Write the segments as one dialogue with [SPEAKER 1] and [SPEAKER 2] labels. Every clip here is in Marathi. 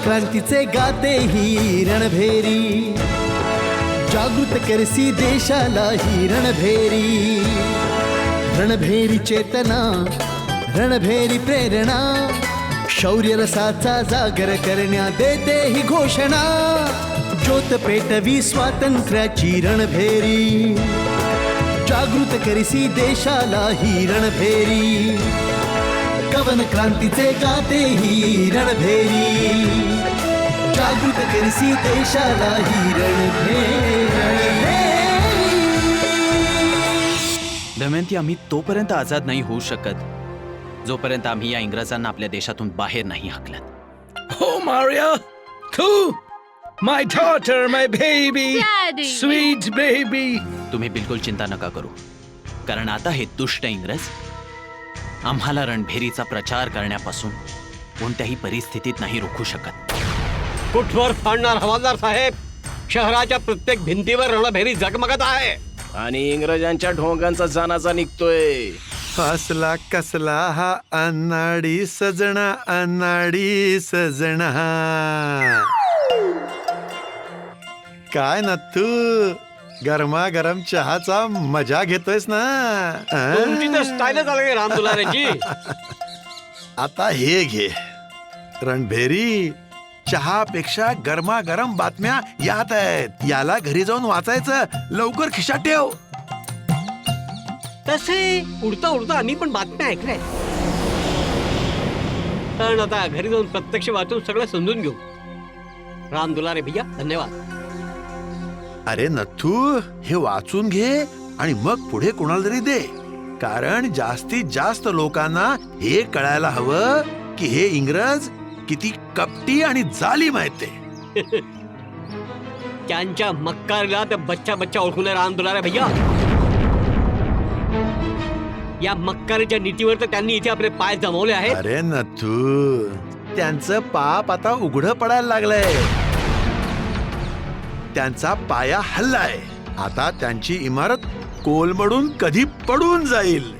[SPEAKER 1] क्रांतीचे गाते ही रणभेरी, जागृत करसी देशाला ही रणभेरी. रणभेरी चेतना, रणभेरी प्रेरणा, शौर्य रसाचा जागर करण्या देते ही घोषणा. ज्योत पेटवी स्वातंत्र्याची रणभेरी, जागृत करसी देशाला ही रणभेरी. कवन क्रांतीचे गाते ही रणभेरी, जागृत करसी देशाला ही रणभेरी.
[SPEAKER 2] दमयंती, आम्ही तोपर्यंत आझाद नाही होऊ शकत जोपर्यंत आम्ही या इंग्रजांना आपल्या देशातून बाहेर नाही हाकलत.
[SPEAKER 3] हो मारिया, तू माय डॉटर, माय बेबी, स्वीट बेबी.
[SPEAKER 2] तुम्ही बिलकुल चिंता नका करू, कारण आता हे दुष्ट इंग्रज आम्हाला रणभेरीचा प्रचार करण्यापासून कोणत्याही परिस्थितीत नाही रोखू शकत.
[SPEAKER 4] कुठवर फाडणार हवालदार साहेब? शहराच्या प्रत्येक भिंतीवर रणभेरी जगमगत आहे
[SPEAKER 3] आणि इंग्रजांच्या ढोंगांचा जानाचा निघतोय.
[SPEAKER 5] असला कसला हा अनाडी सजना, अनाडी सजना. काय ना तू गरमागरम चहाचा मजा घेतोयस ना?
[SPEAKER 4] तुमची तर स्टाईलच अलग राम दुलारेची.
[SPEAKER 5] आता हे घे रणभेरी. चहापेक्षा गरमागरम बातम्या यात आहेत. याला घरी जाऊन वाचायचं. लवकर खिशात ठेव.
[SPEAKER 4] तसे उडता उडता आम्ही पण बातम्या ऐकल्या, पण आता घरी जाऊन प्रत्यक्ष वाचून सगळं समजून घेऊ. राम दुलारे भैया, धन्यवाद.
[SPEAKER 5] अरे नथू, हे वाचून घे आणि मग पुढे कोणाला तरी दे, कारण जास्तीत जास्त लोकांना हे कळायला हवं की हे इंग्रज किती कपटी आणि जालिम आहेत ते.
[SPEAKER 4] त्यांच्या मक्कारला तर बच्चा बच्चा ओळखून राम दुलारे भैया. या मक्कारीच्या नीतीवर तर त्यांनी इथे आपले पाय जमवले आहेत.
[SPEAKER 5] अरे नथू, त्यांचं पाप आता उघडं पडायला लागलंय. त्यांचा पाया हल्लाय. आता त्यांची इमारत कोलमडून कधी पडून जाईल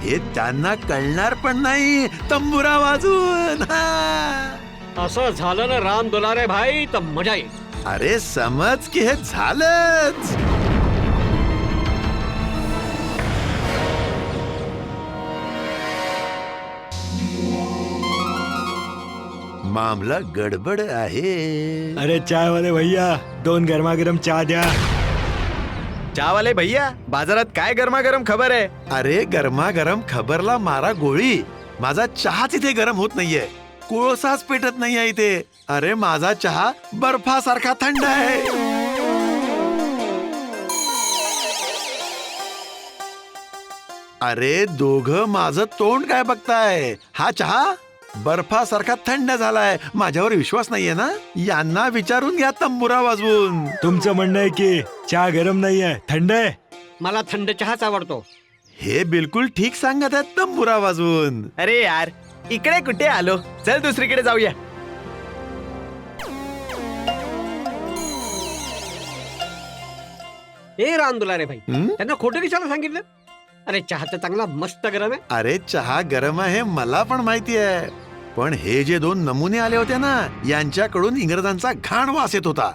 [SPEAKER 5] हे त्यांना कळणार पण नाही. तंबुरा वाजून
[SPEAKER 4] असं झालं ना राम दुलारे भाई, तर मजा येईल.
[SPEAKER 5] अरे समज की हे झालंच. मामला गडबड आहे.
[SPEAKER 6] अरे चाय वाले भैया, 2 गरमागरम चहा द्या.
[SPEAKER 7] चहावाले भैया, बाजारात काय गरमागरम खबर आहे?
[SPEAKER 5] अरे गरमागरम खबरला मारा गोळी. माझा चहाच इथे गरम होत नाहीये. कोळसाच पेटत नाहीये इथे. अरे माझा चहा बर्फासारखा थंड आहे. अरे दोघं माझं तोंड काय बघताय? हा चहा बर्फासारखा थंड झालाय. माझ्यावर विश्वास नाहीये ना? यांना विचारून घ्या तंबुरा वाजवून.
[SPEAKER 6] तुमचं म्हणणं आहे की चहा गरम नाहीये, थंड आहे.
[SPEAKER 4] मला थंड चहाच आवडतो.
[SPEAKER 5] हे बिलकुल ठीक सांगत आहेत तंबुरा वाजवून.
[SPEAKER 7] अरे यार, इकडे कुठे आलो? चल दुसरीकडे जाऊया.
[SPEAKER 4] हे राम दुलारे भाई, त्यांना खोटं कशाला सांगितलं? अरे चहा तर चांगला मस्त गरम आहे.
[SPEAKER 5] अरे चहा गरम आहे मला पण माहिती आहे, पण हे जे 2 नमुने आले होते ना, यांच्याकडून इंग्रजांचा घाण वास येत होता.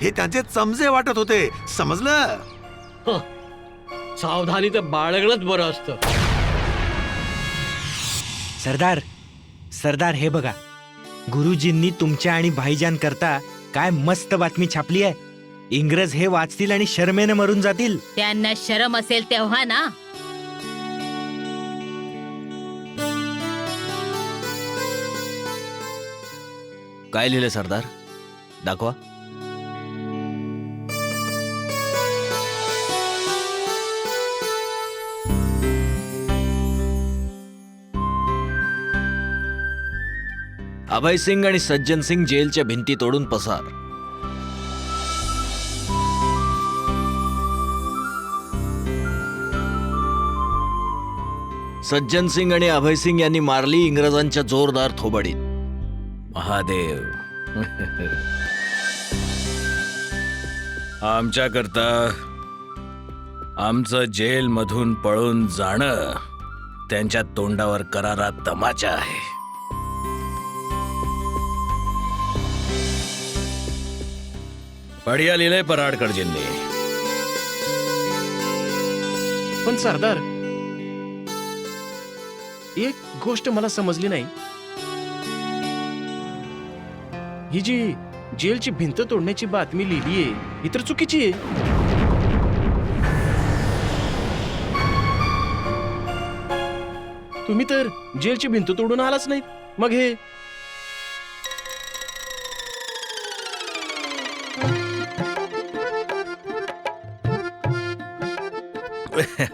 [SPEAKER 5] हे त्यांचे चमचे वाटत होते. समजलं?
[SPEAKER 4] सावधानी तर बाळगणंच बरं असतं.
[SPEAKER 6] सरदार, सरदार हे बघा, गुरुजींनी तुमच्या आणि भाईजान करता काय मस्त बातमी छापली आहे. इंग्रज हे वाचतील आणि शरमेने मरून जातील.
[SPEAKER 8] त्यांना शरम असेल तेव्हा ना.
[SPEAKER 2] काय लिहिलं सरदार? दाखवा.
[SPEAKER 6] अभय सिंग आणि सज्जन सिंग जेलच्या भिंती तोडून पसार. सज्जन सिंग आणि अभय सिंग यांनी मारली इंग्रजांच्या जोरदार थोबाडीत. महादेव.
[SPEAKER 3] आमच्याकरता आमचं जेल मधून पळून जाणं त्यांच्या तोंडावर करारा तमाचा आहे. बढिया लिहिलंय पराडकरजींनी.
[SPEAKER 9] पण सरदार, एक गोष्ट मला समजली नाही. ही जी जेलची भिंत तोडण्याची बातमी लिहिली आहे ही तर चुकीची आहे. तुम्ही तर जेलची भिंत तोडून आलाच नाही, मग हे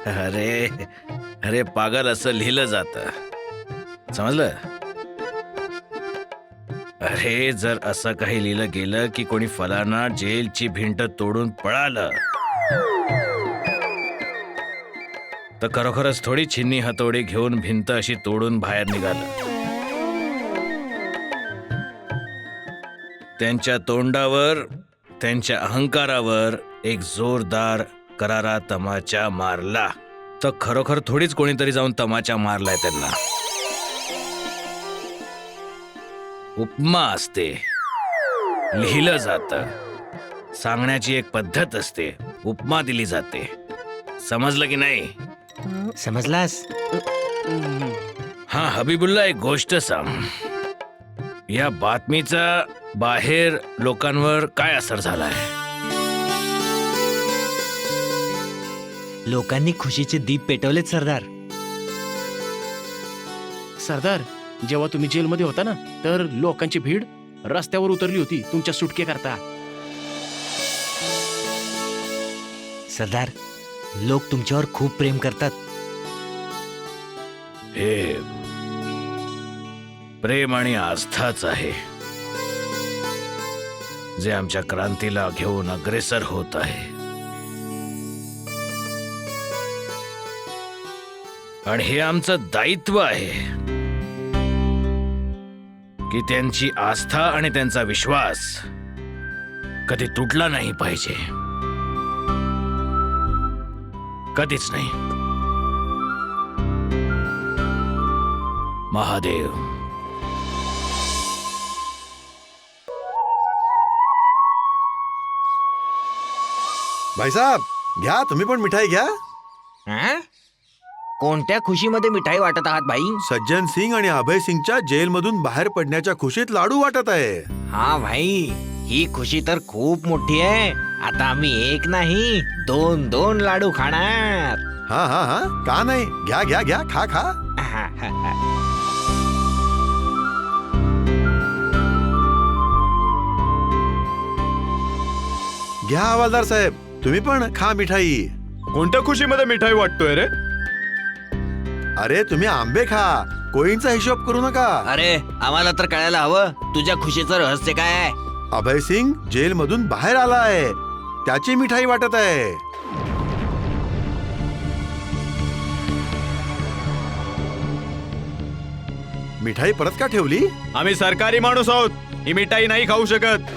[SPEAKER 3] अरे अरे पागल, असं लिहिलं जातं, समजलं? अरे जर असं काही लिहिलं गेलं की कोणी फलाना जेलची भिंत तोडून पळालं तर खरोखरच थोडी छिन्नी हातोडी घेऊन भिंत अशी तोडून बाहेर निघालं. त्यांच्या तोंडावर, त्यांच्या अहंकारावर एक जोरदार करारा तमाचा मारला तर खरोखर थोडीच कोणीतरी जाऊन तमाचा मारलाय त्यांना. उपमा असते, लिहिलं जातं, सांगण्याची एक पद्धत असते, उपमा दिली जाते. समजलं की नाही?
[SPEAKER 6] समजलास?
[SPEAKER 3] हा हबीबुल्ला, एक गोष्ट सांग, या बातमीचा बाहेर लोकांवर काय असर झालाय?
[SPEAKER 6] लोकांनी खुशीचे दीप पेटवलेत सरदार.
[SPEAKER 9] सरदार, जेव्हा तुम्ही जेलमध्ये होता ना तर लोकांची भीड रस्त्यावर उतरली होती तुमच्या सुटकेकरता.
[SPEAKER 6] सरदार, लोक तुमच्यावर खूप प्रेम करतात.
[SPEAKER 3] हे प्रेम आणि आस्थाच आहे जे आमच्या क्रांतीला घेऊन अग्रेसर होत आहे. आणि हे आमचं दायित्व आहे की त्यांची आस्था आणि त्यांचा विश्वास कधी तुटला नाही पाहिजे, कधीच नाही. महादेव.
[SPEAKER 5] भाईसाहेब घ्या, तुम्ही पण मिठाई घ्या.
[SPEAKER 6] हा? कोणत्या खुशीमध्ये मिठाई वाटत आहात भाई?
[SPEAKER 5] सज्जन सिंग आणि अभय सिंगच्या जेलमधून बाहेर पडण्याच्या खुशीत लाडू वाटत आहे.
[SPEAKER 6] हा भाई, ही खुशी तर खूप मोठी आहे. आता आम्ही एक नाही 2-2 लाडू खाणार.
[SPEAKER 5] हा हा हा, का नाही? घ्या घ्या घ्या, खा खा. घ्या हवालदार साहेब, तुम्ही पण खा मिठाई.
[SPEAKER 7] कोणत्या खुशीमध्ये मिठाई वाटतोय रे?
[SPEAKER 5] अरे तुम्ही आंबे खा, कोळींचा हिशोब करू नका.
[SPEAKER 6] अरे आम्हाला तर कळायला हवं तुझ्या खुशीचं रहस्य काय आहे.
[SPEAKER 5] अभय सिंग जेल मधून बाहेर आला आहे, त्याची मिठाई वाटत आहे. मिठाई परत का ठेवली?
[SPEAKER 7] आम्ही सरकारी माणूस आहोत, ही मिठाई नाही खाऊ शकत.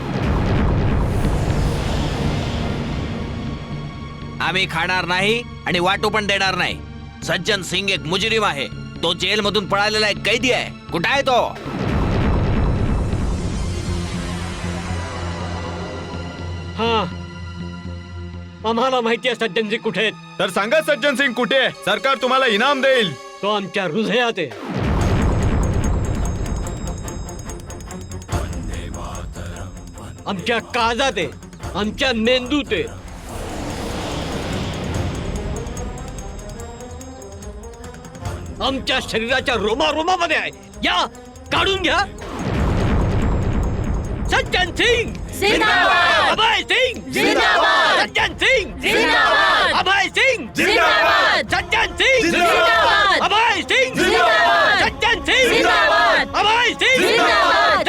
[SPEAKER 6] आम्ही खाणार नाही आणि वाटू पण देणार नाही. सज्जन सिंग एक मुजरिम आहे, तो जेल मधून पळालेला एक कैदी आहे. कुठे आहे तो?
[SPEAKER 4] हा, आम्हाला माहिती आहे सज्जन सिंग कुठे आहेत.
[SPEAKER 7] तर सांगा सज्जन सिंग कुठे आहे, सरकार तुम्हाला इनाम देईल.
[SPEAKER 4] तो आमच्या हृदयात आहे. आमच्या काळजात आहे, आमच्या मेंदूत आहे. आमच्या शरीराच्या रोमारोमामध्ये आहे. या काढून घ्या. सज्जन सिंग
[SPEAKER 8] जिंदाबाद!
[SPEAKER 4] अभय सिंग
[SPEAKER 8] जिंदाबाद!
[SPEAKER 4] सज्जन सिंग
[SPEAKER 8] जिंदाबाद!
[SPEAKER 4] अभय सिंग
[SPEAKER 8] जिंदाबाद!
[SPEAKER 4] सज्जन सिंग
[SPEAKER 8] जिंदाबाद!
[SPEAKER 4] अभय सिंग
[SPEAKER 8] जिंदाबाद!
[SPEAKER 4] सज्जन सिंग
[SPEAKER 8] जिंदाबाद!
[SPEAKER 4] अभय सिंग
[SPEAKER 8] जिंदाबाद!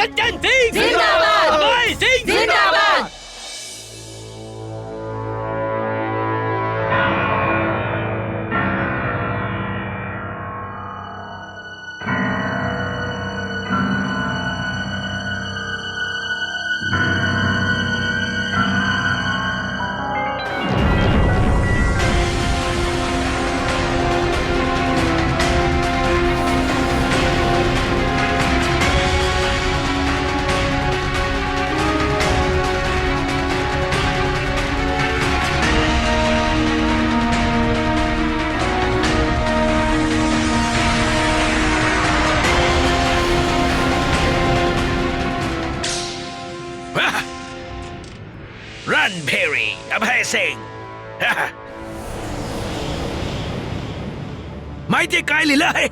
[SPEAKER 3] माहितीये काय लिहिलं आहे?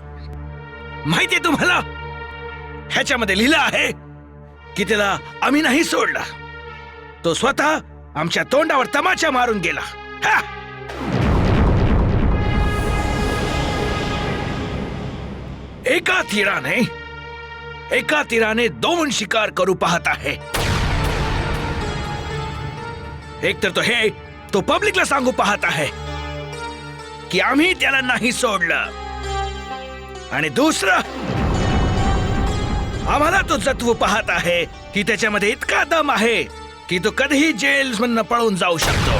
[SPEAKER 3] माहितीये तुम्हाला? ह्याच्यामध्ये लिहिलं आहे की त्याला आम्ही नाही सोडला. तो स्वतः आमच्या तोंडावर तमाचा मारून गेला. हा! एका तीराने दोन शिकार करू पाहत आहे. एक तर तो पब्लिकला सांगू पाहत आहे की आम्ही त्याला नाही सोडलं, आणि दुसरं आम्हाला तो जतवू पाहत आहे की त्याच्यामध्ये इतका दम आहे की तो कधीही जेलमधनं पळून जाऊ शकतो.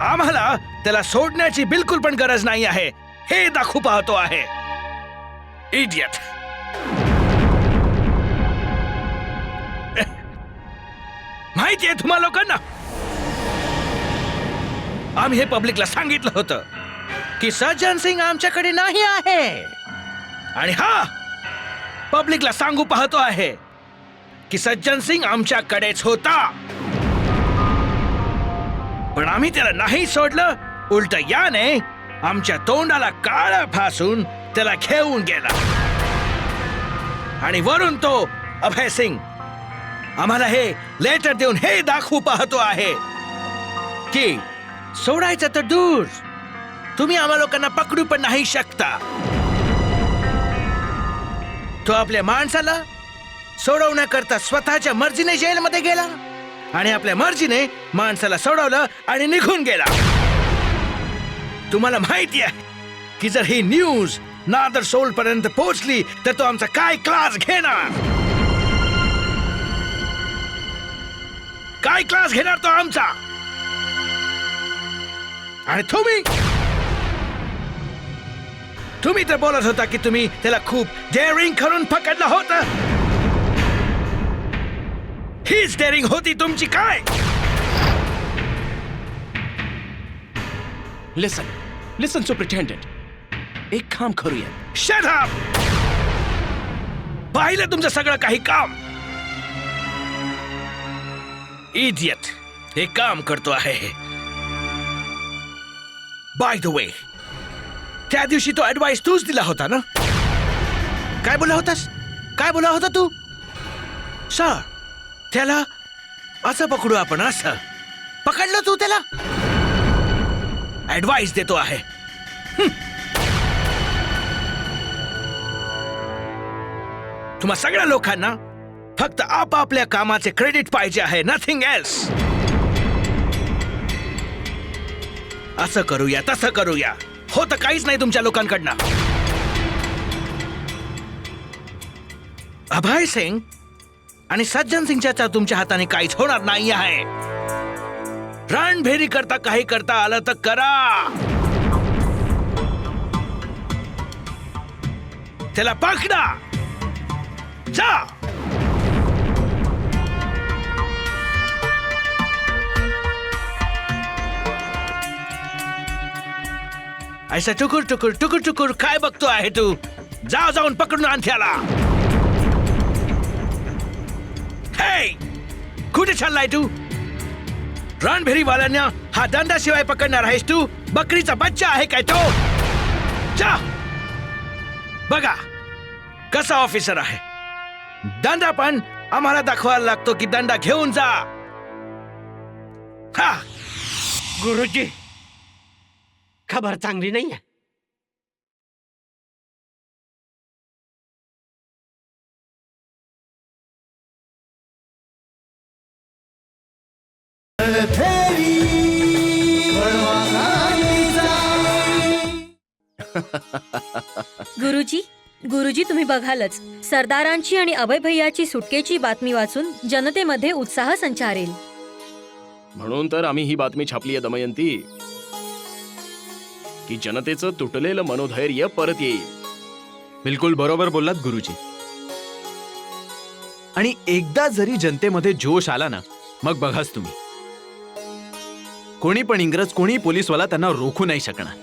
[SPEAKER 3] आम्हाला त्याला सोडण्याची बिलकुल पण गरज नाही आहे हे दाखवू पाहतो आहे. इडियट. माहिती आहे तुम्हा लोकांना, आम्ही हे पब्लिकला सांगितलं होतं की सज्जन सिंग आमच्याकडे नाही आहे, आणि हा पब्लिकला सांगू पाहतो आहे की सज्जन सिंग आमच्याकडेच होता. पण आम्ही त्याला नाही सोडलं. उलट याने आमच्या तोंडाला काळं फासून त्याला घेऊन गेला, आणि वरून तो अभय सिंग आम्हाला हे लेटर देऊन हे दाखवू पाहतो आहे की सोडायचं तर दूर, तुम्ही आम्हा लोकांना पकडू पण नाही शकता. तो आपल्या माणसाला सोडवण्याकरता स्वतःच्या मर्जीने जेलमध्ये गेला, आणि आपल्या मर्जीने माणसाला सोडवलं आणि निघून गेला. तुम्हाला माहिती आहे की जर ही न्यूज नादर सोल पर्यंत पोहोचली तर तो आमचा काय क्लास घेणार? काय क्लास घेणार तो आमचा? आणि तुम्ही तर बोलत होता की तुम्ही त्याला खूप डेअरिंग करून पकडलं होतं. हीच डेअरिंग होती तुमची काय?
[SPEAKER 9] लिसन सुपरिटेंडेंट, एक काम करूया.
[SPEAKER 3] Shut up! पाहिलं तुमचं सगळं काही काम. इडियट. एक काम करतो आहे. बाय द वे, त्या दिवशी तो ऍडवाइस तूच दिला होता ना? काय बोला होतास? काय बोला होता तू? सर, त्याला असं पकडू आपण. असं पकडलं तू त्याला? ऍडवाइस देतो आहे. तुम्हा सगळ्या लोकांना फक्त आपापल्या कामाचे क्रेडिट पाहिजे आहे, नथिंग एल्स. असं करूया, तसं करूया, होतं काहीच नाही तुमच्या लोकांकडनं. अभय सिंग आणि सज्जन सिंगच्या तुमच्या हाताने काहीच होणार नाही आहे. रणभेरी करता काही करता आलं तर करा. त्याला पकडा. जा. ऐसा टुकुर टुकुर टुकुर टुकुर काय बघतो आहे तू? जा, जाऊन पकडून आण त्याला. हे, कुठे चाललाय तू? रणभेरीवाल्यांना हा दंडाशिवाय पकडणार आहेस तू? बकरीचा बच्चा आहे काय तो? जा. बघा कसा ऑफिसर आहे. दंडा पण आम्हाला दाखवायला लागतो की दंडा घेऊन जा. हा.
[SPEAKER 4] गुरुजी, खबर चांगली नाही आहे.
[SPEAKER 8] गुरुजी तुम्ही बघालच, सरदारांची आणि अभय भैयाची सुटकेची बातमी वाचून जनतेमध्ये उत्साह संचारेल.
[SPEAKER 9] म्हणून तर आम्ही ही बातमी छापली आहे दमयंती, की जनतेचं तुटलेलं मनोधैर्य परत येईल.
[SPEAKER 7] बिलकुल बरोबर बोललात गुरुजी. आणि एकदा जरी जनतेमध्ये जोश आला ना, मग बघाच तुम्ही, कोणी पण इंग्रज, कोणी पोलीसवाला त्यांना रोखू नाही शकणार.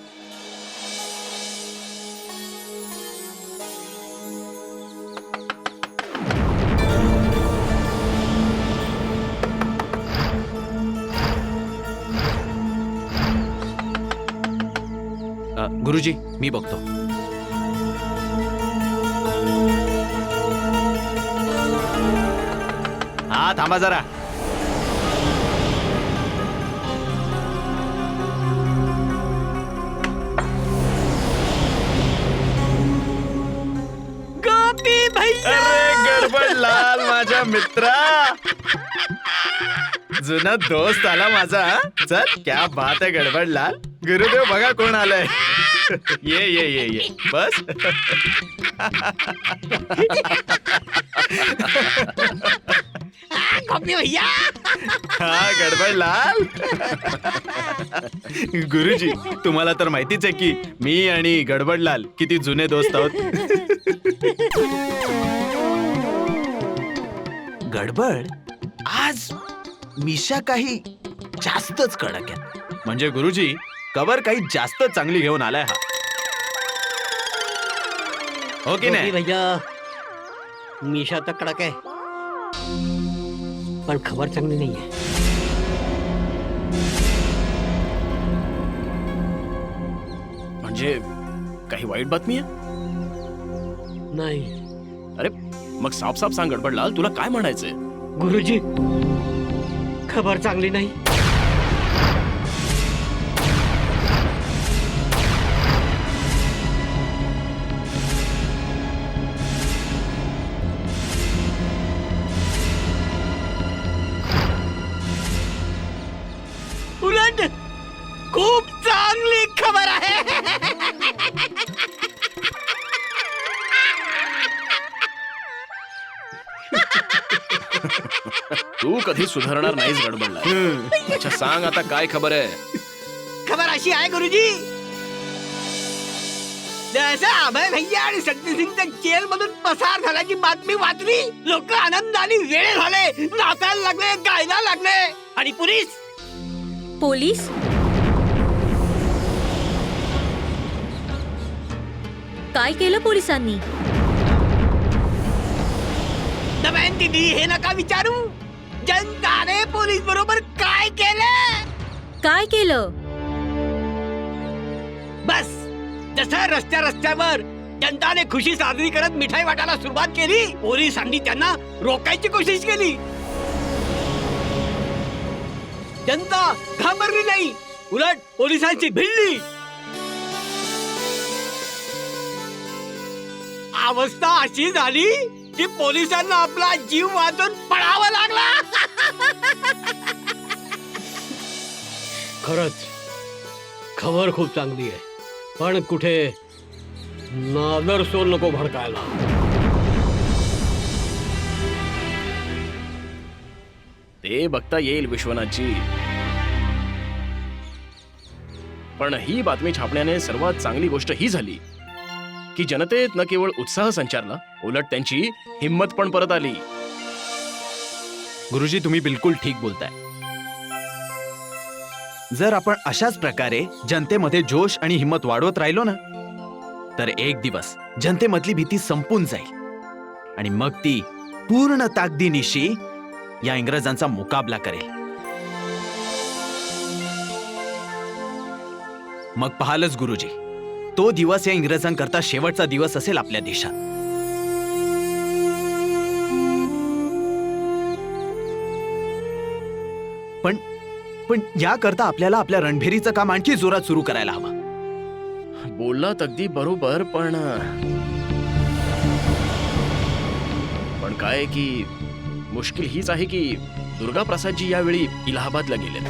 [SPEAKER 7] गुरुजी मी बघतो. हा थांबा जरा.
[SPEAKER 4] गोपी भैया
[SPEAKER 7] अरे गडबड लाल माझ्या मित्रा, जुना दोस्त आला माझा. चल क्या बात आहे गडबड लाल. गुरुदेव बघा कोण आलंय. ये ये ये ये बस.
[SPEAKER 4] गोपी भैया
[SPEAKER 7] हा गडबड लाल. गुरुजी तुम्हाला तर माहितीच आहे की मी आणि गडबड लाल किती जुने दोस्त आहोत.
[SPEAKER 2] गडबड आज मिशा काही जास्तच कडक आहे.
[SPEAKER 7] म्हणजे गुरुजी कवर काही जास्त चांगली घेऊन आलाय हा. हो की
[SPEAKER 4] गोपी
[SPEAKER 7] नाही.
[SPEAKER 4] भैया मिशा तर कडक आहे पण खबर चांगली नाही आहे.
[SPEAKER 9] म्हणजे काही वाईट बातमी आहे?
[SPEAKER 4] नाही
[SPEAKER 9] अरे मग साफ साफ सांग गडबडलाल, तुला काय म्हणायचंय?
[SPEAKER 4] गुरुजी खबर चांगली नाही. उलट खूप चांगली खबर आहे.
[SPEAKER 9] तू कधी सुधारणार नाहीस गडबडलाल. अच्छा सांग आता काय खबर आहे?
[SPEAKER 4] खबर अशी आहे गुरुजी, जसं अभय भैया आणि शक्ती सिंगच्या जेल मधून पसार झाल्याची बातमी वाचली, लोक आनंदाने वेळ झाले, नाचायला लागले, गायला लागले. आणि पोलीस
[SPEAKER 8] पोलीस काय केलं पोलिसांनी?
[SPEAKER 4] दमयंती दी हे नका विचारू, जनताने पोलीस बरोबर काय केलं?
[SPEAKER 8] काय केलं?
[SPEAKER 4] बस जसं रस्त्यावर जनताने खुशी साजरी करत मिठाई वाटायला सुरुवात केली, पोलिसांनी त्यांना रोखायची कोशिश केली. जनता घाबरली नाही, उलट पोलिसांची भिडली. अवस्था अशी झाली की पोलिसांना आपला जीव वाचून पळावा लागला. खरंच खबर खूप चांगली आहे, पण कुठे नादर सोल नको भडकायला.
[SPEAKER 9] ते बघता येईल विश्वनाथजी, पण ही बातमी छापण्याने सर्वात चांगली गोष्ट ही झाली की जनतेत न केवळ उत्साह संचारला, उलट त्यांची हिंमत पण परत आली.
[SPEAKER 7] गुरुजी तुम्ही बिलकुल ठीक बोलताय. जर आपण अशाच प्रकारे जनतेमध्ये जोश आणि हिंमत वाढवत राहिलो ना, तर एक दिवस जनतेमधली भीती संपून जाईल आणि मग ती पूर्ण ताकदीनिशी या इंग्रजांचा मुकाबला करेल. मग पाहालच गुरुजी, तो दिवस या इंग्रजांकरता शेवटचा दिवस असेल आपल्या देशात. पण याकरता आपल्याला आपल्या रणभेरीचं काम आणखी जोरात सुरू करायला हवं.
[SPEAKER 9] बोललात अगदी बरोबर, पण काय की मुश्किल हीच आहे की दुर्गा प्रसादजी यावेळी इलाहाबादला गेलेत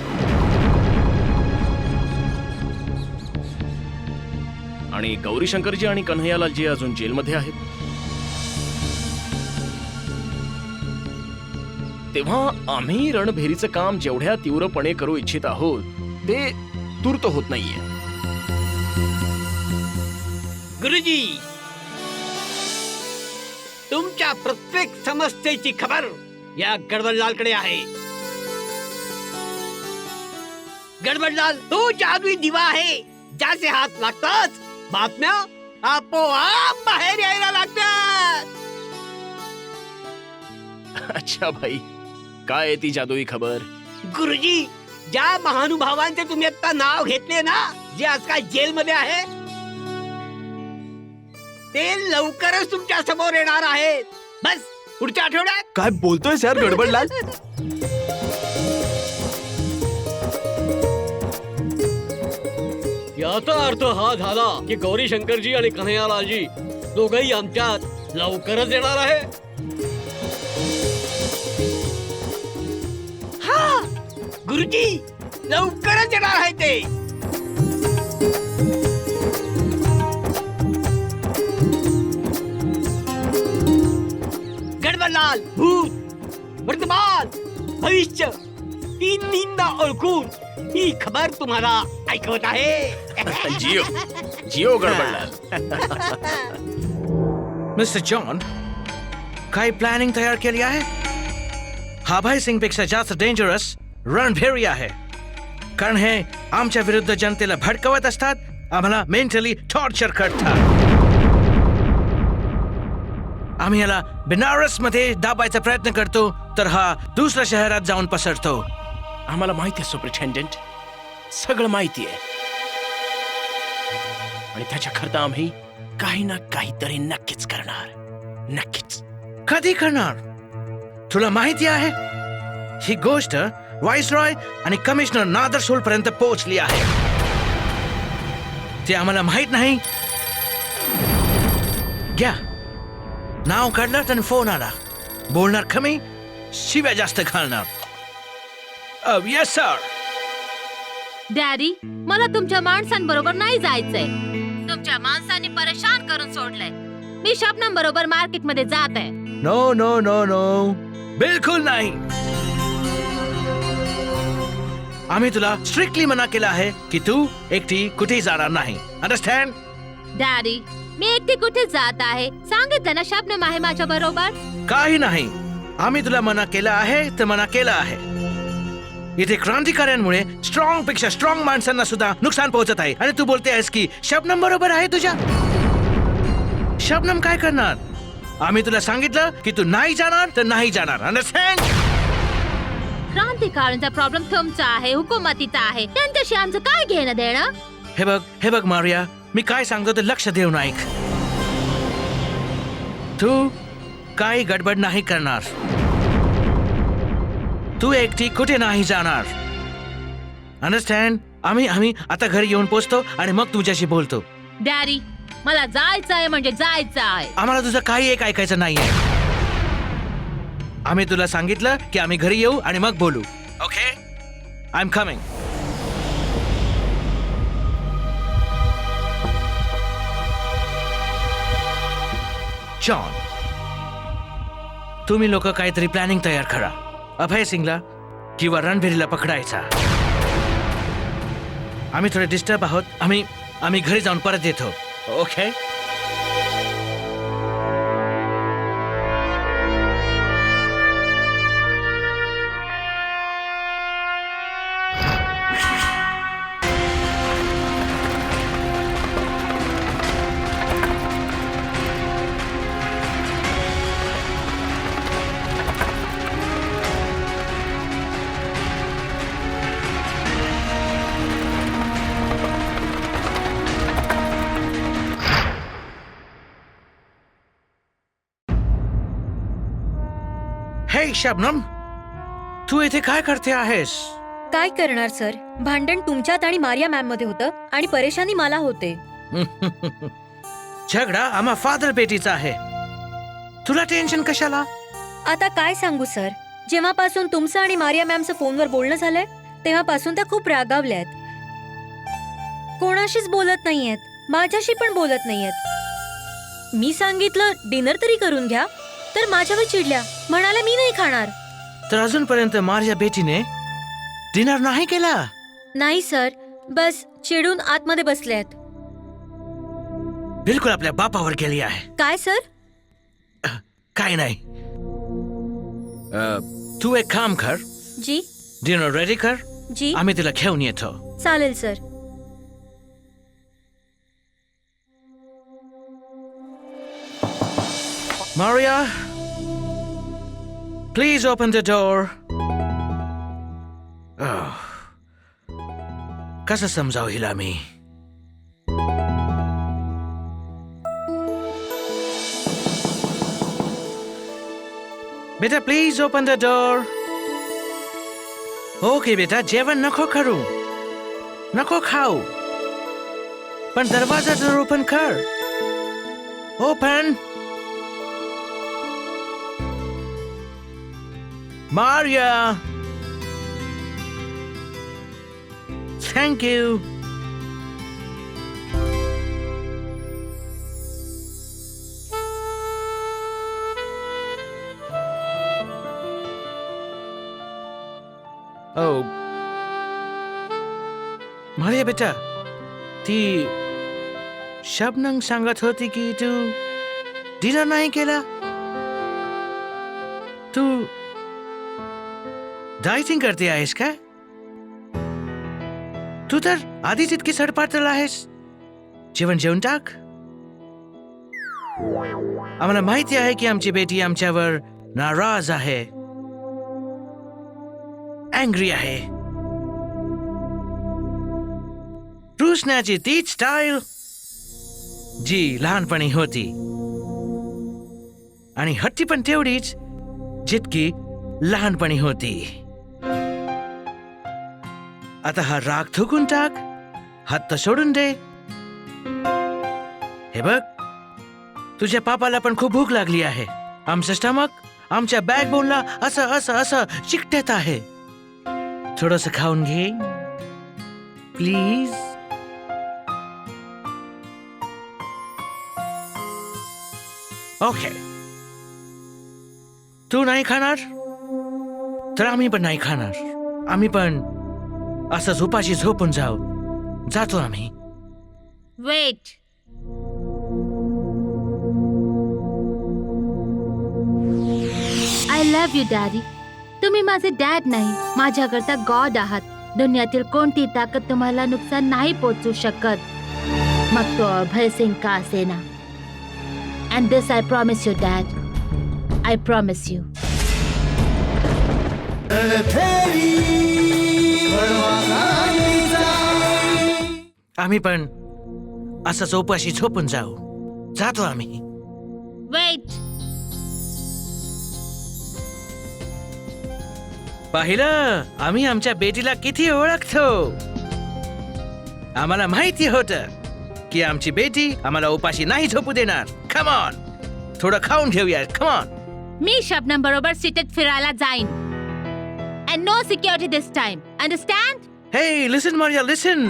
[SPEAKER 9] आणि गौरीशंकरजी आणि कन्हैयालालजी अजून जेलमध्ये आहेत. तेव्हा आम्ही रणभेरीचं काम जेवढ्या तीव्रपणे करू इच्छित आहोत ते तूर्त होत नाहीये.
[SPEAKER 4] गुरुजी तुमच्या प्रत्येक समस्येची खबर या गडबडलालकडे आहे. गडबडलाल तो जादुई दिवा आहे, ज्याचे हात लागताच बातम्या आपोआप बाहेर यायला लागतात.
[SPEAKER 9] अच्छा भाई, काय आहे ती जादुई खबर?
[SPEAKER 4] गुरुजी ज्या महानुभावांचे तुम्ही आता नाव घेतले ना, जे आजकाल जेलमध्ये आहे, ते लवकरच तुमच्या समोर येणार आहेत. बस पुढच्या आठवड्यात.
[SPEAKER 7] काय बोलतोय यार गडबडलाल?
[SPEAKER 10] याचा अर्थ हा झाला की गौरी शंकरजी आणि कन्हैयालालजी दोघही आमच्यात लवकरच येणार आहे.
[SPEAKER 4] हा गुरुजी लवकरच येणार आहे ते. गडबडलाल भूत वर्तमान भविष्य तिन्हींना ओळखून ही खबर तुम्हाला ऐकवत आहे.
[SPEAKER 9] जिओ जिओ गडबडलाल.
[SPEAKER 3] मिस्टर जॉन, काय प्लॅनिंग तयार केली आहे? हा अभय सिंग पेक्षा जास्त डेंजरस रणभेरी आहे, कारण हे आमच्या विरुद्ध जनतेला भडकवत असतात, आम्हाला मेंटली टॉर्चर करतात. आम्ही याला बनारस मध्ये दाबायचा प्रयत्न करतो, तर हा दुसऱ्या शहरात जाऊन पसरतो.
[SPEAKER 9] आम्हाला माहिती आहे सुपरिटेंडेंट, सगळं माहिती आहे. आणि त्याच्याकरता आम्ही काही ना काहीतरी नक्कीच करणार. नक्कीच.
[SPEAKER 3] कधी करणार? तुला माहिती आहे ही गोष्ट व्हाईसरॉय आणि कमिशनर नादरसोल पर्यंत पोहोचली आहे. ते आम्हाला माहित नाही. घ्या, नाव काढलं आणि फोन आला. बोलणार कमी, शिव्या जास्त घालणार. Yes sir.
[SPEAKER 11] डॅडी, मला तुमच्या माणसांबरोबर नाही जायचंय. तुमच्या माणसांनी परेशान करून सोडलंय. मी शबनम बरोबर मार्केट मध्ये जात आहे.
[SPEAKER 3] नो नो नो नो, बिलकुल नाही. आम्ही तुला स्ट्रिक्टली मना केला आहे की तू एकटी कुठेही जाणार नाही. अंडरस्टँड?
[SPEAKER 11] डॅडी, मी एकटी कुठे जात आहे? सांगितलं ना शबनम आहे माझ्या बरोबर.
[SPEAKER 3] काही नाही. आम्ही तुला मना केला आहे तर मना केला आहे. इथे क्रांतिकार्यांमुळे स्ट्रॉंग पेक्षा स्ट्रॉंग माणसांना सुद्धा नुकसान पोहोचत आहे, आणि तू बोलते आहेस की शबनम बरोबर आहे तुझ्या. शबनम काय करणार? आम्ही तुला सांगितलं की तू नाही जाणार तर नाही जाणार. अंडरस्टँड?
[SPEAKER 11] क्रांतिकारांचा प्रॉब्लेम तुमचा आहे, हुकुमतीचा आहे. त्यांच्याशी आमचं काय घेणं देणं?
[SPEAKER 3] हे बघ मारिया, मी काय सांगतो ते लक्ष देऊन ऐक. तू काही गडबड नाही करणार. तू एकटी कुठे नाही जाणार. अंडरस्टँड? आम्ही आता घरी येऊन पोहोचतो आणि मग तुझ्याशी बोलतो.
[SPEAKER 11] डॅडी, मला जायचं आहे म्हणजे जायचं आहे.
[SPEAKER 3] आम्हाला तुझं काही एक ऐकायचं नाहीये. आम्ही तुला सांगितलं की आम्ही घरी येऊ आणि मग बोलू. Okay? I am coming. John, तुम्ही लोक काहीतरी प्लॅनिंग तयार करा. अभय सिंगला किंवा रणभेरीला पकडायचा. आम्ही थोडे डिस्टर्ब आहोत. आम्ही घरी जाऊन परत येतो. ओके? हे शबनम, तू इथे काय करते आहेस?
[SPEAKER 8] काय करणार सर, भांडण तुमच्यात आणि मारिया मॅम मध्ये होतं आणि परेशानी मला होते.
[SPEAKER 3] झगडा आम्हा फादर बेटीचा आहे. तुला टेन्शन कशाला?
[SPEAKER 8] आता काय सांगू सर, जेव्हापासून तुमचं आणि मारिया मॅमचं फोनवर बोलणं झालंय तेव्हापासून त्या खूप रागावल्यात. कोणाशीच बोलत नाहीयेत, माझ्याशी पण बोलत नाहीयेत. मी सांगितलं डिनर तरी करून घ्या, तर माझ्यावर चिडल्या, म्हणाल्या मी नाही खाणार.
[SPEAKER 3] तर अजूनपर्यंत मारिया बेटीने डिनर नाही केला?
[SPEAKER 8] नाही सर, बस चिडून आतमध्ये बसल्यात.
[SPEAKER 3] बिलकुल आपल्या बापावर गेली आहे.
[SPEAKER 8] काय सर?
[SPEAKER 3] काय नाही. तू एक काम कर,
[SPEAKER 8] जी
[SPEAKER 3] डिनर रेडी कर.
[SPEAKER 8] जी
[SPEAKER 3] आम्ही तिला घेऊन येतो.
[SPEAKER 8] चालेल sir.
[SPEAKER 3] Maria, please open the door. कसं समजावं हिला मी? बेटा please open the door. Okay बेटा, जेवण नको करू, नको खाऊ, पण दरवाजा तर ओपन कर. ओपन. Maria, thank you. ओ मारिया बेटा, ती शबनम सांगत होती की तू डिनर नाही केला. तू डायटिंग करते आहेस का? तू तर आधीच इतकी सडपातळ आहेस. जेवण जेवून टाक. आम्हाला माहिती आहे की आमची बेटी आमच्यावर नाराज आहे, अँग्री आहे. रुसण्याची तीच स्टाईल जी लहानपणी होती, आणि हट्टी पण तेवढीच जितकी लहानपणी होती. आता हा राग थुकून टाक, हात सोडून दे. हे बघ, तुझ्या पापाला पण खूप भूक लागली आहे. आमचं स्टमक आमच्या बॅकबोनला असं असं असं चिकटत आहे. थोडंसं खाऊन घे प्लीज. ओके, तू नाही खाणार तर आम्ही पण नाही खाणार. आम्ही पण असंच उपाशी झोपून जातो आम्ही.
[SPEAKER 11] Wait. I love you daddy. तुम्ही माझे डॅड नाही, माझ्याकरता गॉड आहात. दुनियातील कोणती ताकद तुम्हाला नुकसान नाही पोचू शकत, मग तो अभय सिंग का असेना. And this I promise you, Dad. I promise you.
[SPEAKER 3] आम्ही पण असंच उपाशी झोपून जातो आम्ही.
[SPEAKER 11] Wait.
[SPEAKER 3] पाहिलं, आम्ही आमच्या बेटीला किती ओळखतो. आम्हाला माहिती होतं की आमची बेटी आम्हाला उपाशी नाही झोपू देणार. कम ऑन, थोडं खाऊन घेऊया. Come on.
[SPEAKER 11] मी शबनम बरोबर सिटीत फिरायला जाईन. And no security this time. Understand?
[SPEAKER 3] हे लिसन मारिया, लिसन.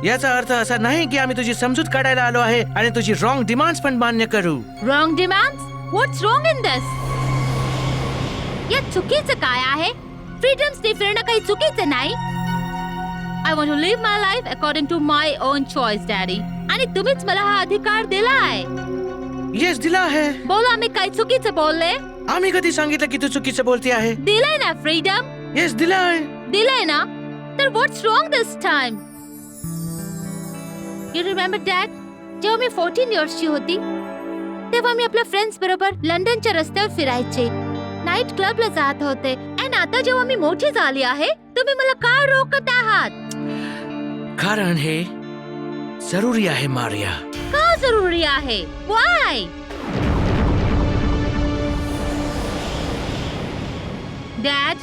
[SPEAKER 3] याचा अर्थ असा नाही की आम्ही तुझी समजूत काढायला आलो आहे आणि तुझी रॉंग डिमांड्स पण मान्य करू.
[SPEAKER 11] Wrong demands? What's wrong in this? यात चुकीचं काय आहे? फ्रीडम्सने फिरणं काही चुकीचं नाही. I want to live my life according to my own choice, Daddy. आणि तुम्हीच मला हा अधिकार दिलाय.
[SPEAKER 3] येस, दिला आहे.
[SPEAKER 11] बोला, मी काही चुकीचं बोलले?
[SPEAKER 3] आम्ही कधी सांगितलं की तू चुकीचं बोलते आहे?
[SPEAKER 11] दिलंय ना फ्रीडम.
[SPEAKER 3] येस, दिलाय.
[SPEAKER 11] दिलंय ना. तर what's wrong this time? You remember dad, जेव्हा मी 14 इयर्सची होती तेव्हा मी आपल्या फ्रेंड्स बरोबर लंडनच्या रस्त्यावर फिरायचे, नाईट क्लबला जात होते. आणि आता जेव्हा मी मोठी झाली आहे तुम्ही मला का रोकत आहात?
[SPEAKER 3] कारण हे जरुरी आहे मारिया.
[SPEAKER 11] का जरुरी आहे? Why? Dad,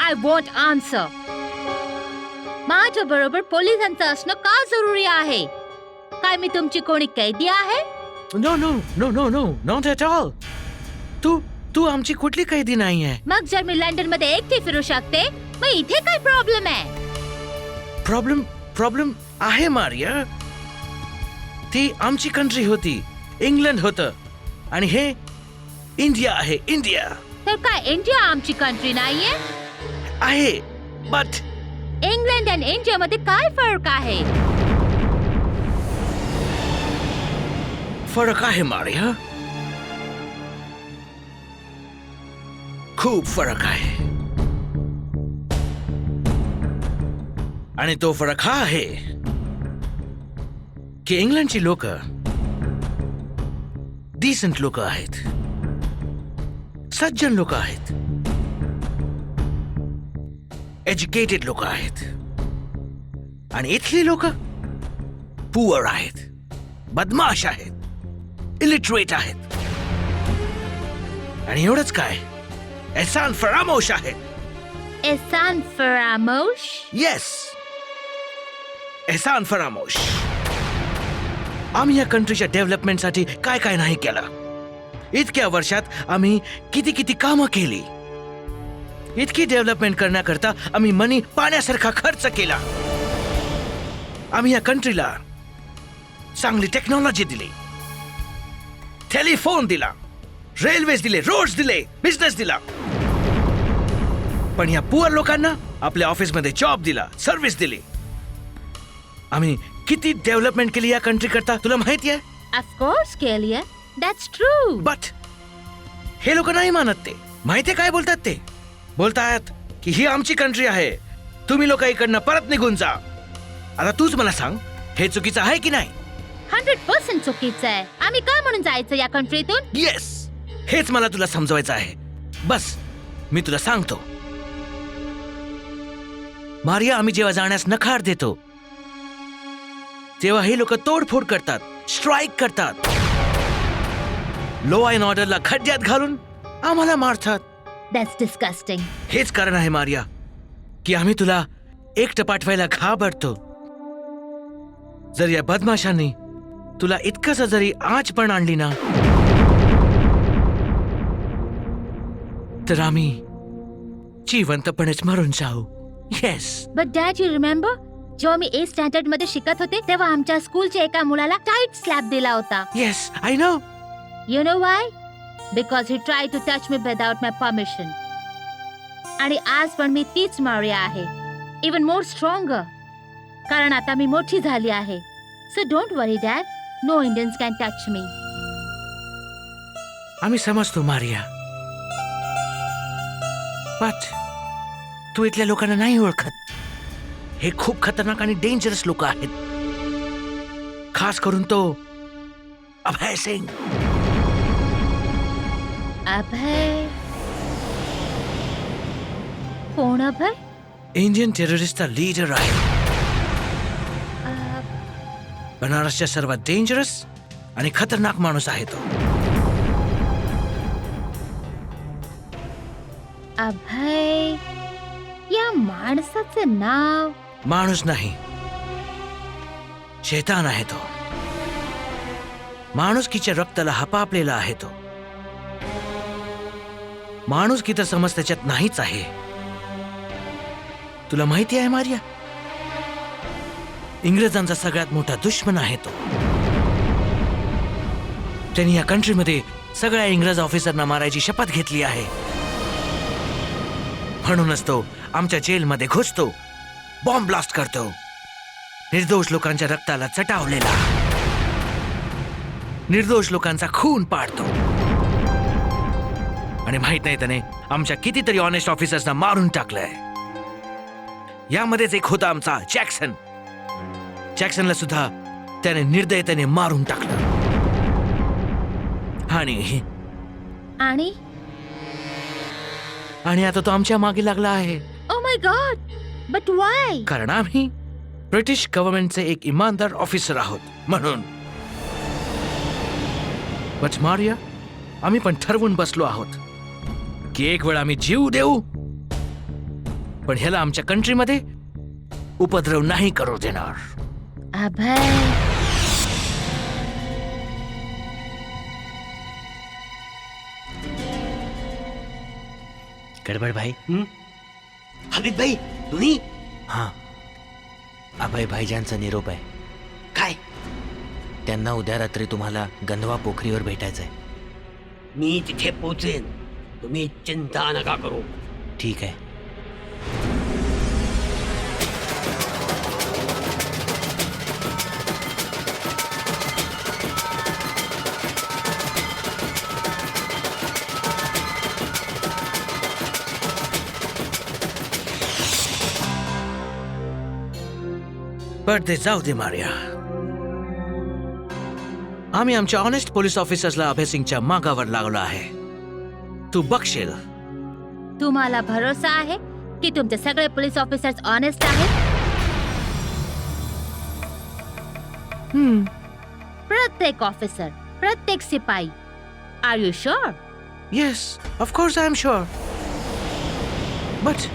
[SPEAKER 11] I won't answer. माझ्या बरोबर पोलिसांचं असणं का जरुरी आहे? काय मी तुमची कोणी कैदी आहे?
[SPEAKER 3] No no no no no, not at all. तू आमची कुठली कैदी नाही आहे.
[SPEAKER 11] मग जर मी लंडन मध्ये एकटी फिरू शकते, मग इथे काय प्रॉब्लेम आहे?
[SPEAKER 3] प्रॉब्लेम आहे मारिया. ती आमची कंट्री होती, इंग्लंड होतं, आणि हे इंडिया आहे. इंडिया
[SPEAKER 11] तर काय इंडिया आमची कंट्री नाहीये?
[SPEAKER 3] आहे, बट
[SPEAKER 11] इंग्लंड आणि इंडिया मध्ये काय फरक आहे?
[SPEAKER 3] फरक आहे मारिया, खूप फरक आहे. आणि तो फरक हा आहे की इंग्लंडची लोक डिसेंट लोक आहेत, सज्जन लोक आहेत, एज्युकेटेड लोक आहेत. आणि इथली लोक पुअर आहेत, बदमाश आहेत, इलिटरेट आहेत. आणि एवढंच काय, एहसान फरामोश आहे.
[SPEAKER 11] एहसान फरामोश.
[SPEAKER 3] येस, एहसान फरामोश. आम्ही या कंट्रीच्या डेव्हलपमेंटसाठी काय काय नाही केलं. इतक्या वर्षात आम्ही किती किती कामं केली. इतकी डेव्हलपमेंट करण्याकरता आम्ही मनी पाण्यासारखा खर्च केला. आम्ही या कंट्रीला चांगली टेक्नॉलॉजी दिली, टेलिफोन दिला, रेल्वेज दिले, रोड्स दिले, बिझनेस दिला. पण या पुअर लोकांना आपल्या ऑफिसमध्ये जॉब दिला, सर्व्हिस दिली. आम्ही किती डेव्हलपमेंट केली या कंट्री करता तुला माहिती आहे?
[SPEAKER 11] ऑफकोर्स केलीये. That's true.
[SPEAKER 3] बट हे लोक नाही मानत. ते माहितीये काय बोलतात? ते बोलतात की ही आमची कंट्री आहे, तुम्ही लोक इकडनं परत निघून जा. आता तूच मला सांग, हे चुकीचं आहे की नाही?
[SPEAKER 11] 100% चुकीचं आहे. आम्ही काय म्हणून जायचं या कंट्रीतून?
[SPEAKER 3] येस, हेच मला तुला समजवायचं आहे. बस मी तुला सांगतो मारिया, आम्ही जेव्हा जाण्यास नकार देतो तेव्हा हे लोक तोडफोड करतात, स्ट्राईक करतात, लॉ अँड ऑर्डरला खड्ड्यात घालून आम्हाला मारतात.
[SPEAKER 11] That's disgusting.
[SPEAKER 3] हेच कारण आहे मारिया की आम्ही तुला एकटं पाठवायला घाबरतो. जर या बदमाशांनी तुला इतकंच जरी आच पण आणली ना, तर आम्ही जिवंतपणेच मरून जाऊ. Yes.
[SPEAKER 11] But dad, you remember जेव्हा मी 8th स्टँडर्ड मध्ये शिकत होते तेव्हा आमच्या स्कूलच्या एका मुलाला टाईट स्लॅप दिला होता.
[SPEAKER 3] Yes, I know.
[SPEAKER 11] You know why? Because he tried to touch me without my permission. आणि आज पण मी तीच मारिया आहे, even more stronger. कारण आता मी मोठी झाली आहे. So don't worry, Dad. No Indians can touch me.
[SPEAKER 3] आम्ही समजतो मारिया, बट तू इथल्या लोकांना नाही ओळखत. हे खूप खतरनाक आणि डेंजरस लोक आहेत. खास करून तो अभय सिंग.
[SPEAKER 11] अभय? कोण अभय?
[SPEAKER 3] इंडियन टेररिस्टचा लीडर आहे. बनारसच्या सर्वात डेंजरस आणि खतरनाक माणूस आहे तो.
[SPEAKER 11] अभय? या माणसाचं नाव?
[SPEAKER 3] माणूस नाही, शैतान आहे तो. माणुसकीच्या रक्ताला हपापलेला आहे तो. माणुसकी तर समज त्याच्यात नाहीच आहे. तुला माहिती आहे मारिया, इंग्रजांचा सगळ्यात मोठा दुश्मन आहे तो. त्यांनी या कंट्रीमध्ये सगळ्या इंग्रज ऑफिसरना मारायची शपथ घेतली आहे. म्हणूनच तो आमच्या जेलमध्ये घुसतो, बॉम्ब ब्लास्ट करतो, निर्दोष लोकांच्या रक्ताला चटावलेला, निर्दोष लोकांचा खून पाडतो. आणि माहित नाही त्याने आमच्या कितीतरी ऑनेस्ट ऑफिसर्सना मारून टाकलंय. यामध्येच एक होता आमचा जॅक्सन. जॅक्सनला सुद्धा त्याने निर्दयतेने मारून टाकलं.
[SPEAKER 11] आणि
[SPEAKER 3] आणि आता तो आमच्या मागे लागला आहे.
[SPEAKER 11] Oh my God! But why?
[SPEAKER 3] कारण आम्ही ब्रिटिश गव्हर्नमेंटचे एक इमानदार ऑफिसर आहोत म्हणून. बट मारिया, आम्ही पण ठरवून बसलो आहोत की एक वेळ आम्ही जीव देऊ, पण ह्याला आमच्या कंट्रीमध्ये उपद्रव नाही करू देणार.
[SPEAKER 11] अभय?
[SPEAKER 6] गडबड भाई.
[SPEAKER 4] हमीद भाई, तुम्ही?
[SPEAKER 6] हा, अभय भाईजानचा निरोप आहे.
[SPEAKER 4] काय?
[SPEAKER 6] त्यांना उद्या रात्री तुम्हाला गंधवा पोखरीवर भेटायचंय.
[SPEAKER 4] मी तिथे पोहोचेन, तुम्ही चिंता नका करू.
[SPEAKER 6] ठीक आहे.
[SPEAKER 3] पण ते जाऊ दे मारिया. आम्ही आमच्या ऑनेस्ट पोलीस ऑफिसर्सला अभय सिंगच्या मागावर लागलो आहे. तू बघशील.
[SPEAKER 11] तुम्हाला भरोसा आहे की तुमचे सगळे पोलीस ऑफिसर्स ऑनेस्ट आहेत? प्रत्येक ऑफिसर, प्रत्येक सिपाई. Are you sure?
[SPEAKER 3] Yes of course I am sure. But